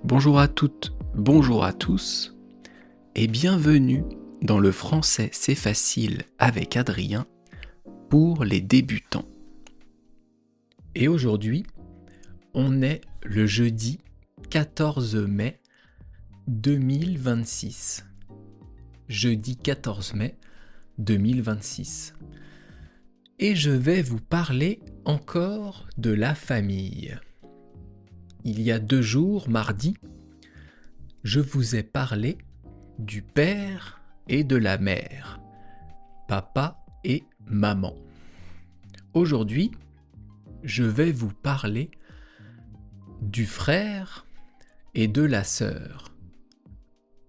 Bonjour à toutes, bonjour à tous, et bienvenue dans le français c'est facile avec Adrien pour les débutants. Et aujourd'hui, on est le jeudi 14 mai 2026. Jeudi 14 mai 2026. Et je vais vous parler encore de la famille. Il y a 2 jours, mardi, je vous ai parlé du père et de la mère, papa et maman. Aujourd'hui, je vais vous parler du frère et de la sœur.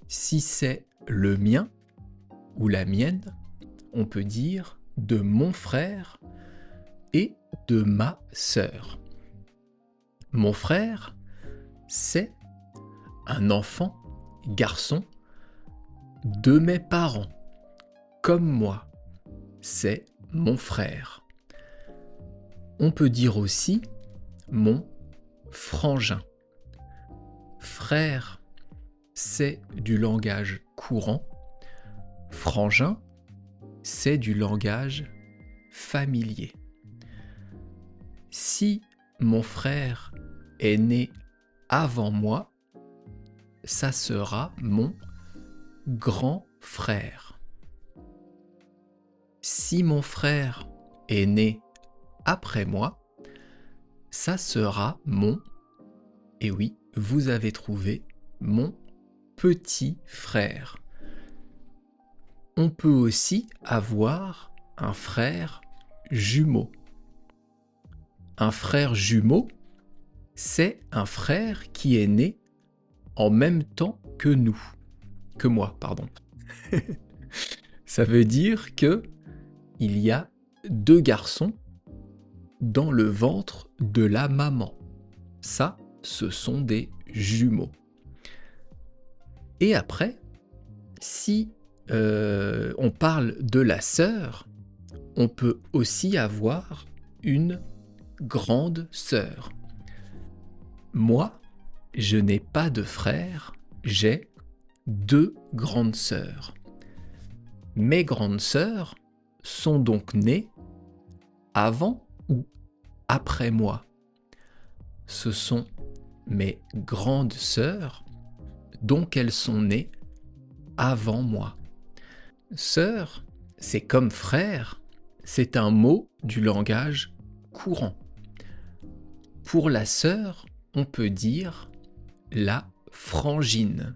Si c'est le mien ou la mienne, on peut dire de mon frère et de ma sœur. Mon frère, c'est un enfant, garçon, de mes parents, comme moi. C'est mon frère. On peut dire aussi mon frangin. Frère, c'est du langage courant. Frangin, c'est du langage familier. Si mon frère est né avant moi, ça sera mon grand frère. Si mon frère est né après moi, ça sera mon, et oui, vous avez trouvé, mon petit frère. On peut aussi avoir un frère jumeau. Un frère jumeau, c'est un frère qui est né en même temps que nous. Que moi, pardon. Ça veut dire que il y a 2 garçons dans le ventre de la maman. Ça, ce sont des jumeaux. Et après, si on parle de la sœur, on peut aussi avoir une grande sœur. Moi, je n'ai pas de frère, j'ai 2 grandes sœurs. Mes grandes sœurs sont donc nées avant ou après moi. Ce sont mes grandes sœurs, donc elles sont nées avant moi. Sœur, c'est comme frère, c'est un mot du langage courant. Pour la sœur, on peut dire la frangine.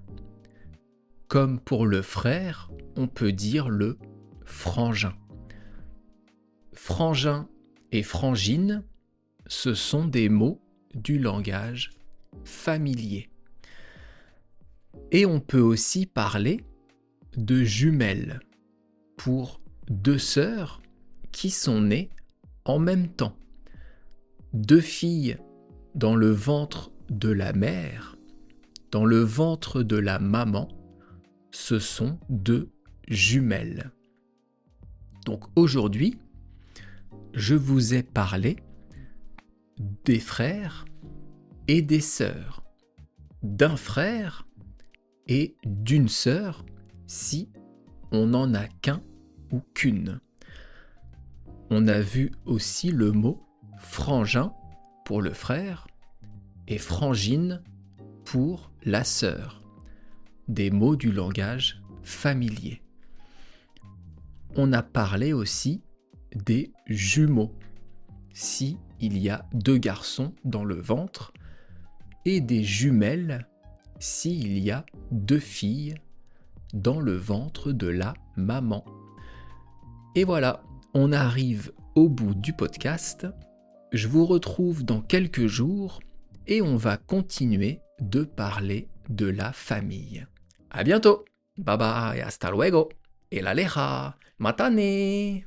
Comme pour le frère, on peut dire le frangin. Frangin et frangine, ce sont des mots du langage familier. Et on peut aussi parler de jumelles pour 2 sœurs qui sont nées en même temps. 2 filles dans le ventre de la mère, dans le ventre de la maman, ce sont 2 jumelles. Donc aujourd'hui, je vous ai parlé des frères et des sœurs, d'un frère et d'une sœur si on n'en a qu'un ou qu'une. On a vu aussi le mot frangin pour le frère et frangine pour la sœur, des mots du langage familier. On a parlé aussi des jumeaux, si il y a 2 garçons dans le ventre, et des jumelles, si il y a 2 filles dans le ventre de la maman. Et voilà, on arrive au bout du podcast. Je vous retrouve dans quelques jours et on va continuer de parler de la famille. À bientôt. Bye bye, hasta luego. Et la leja, matane.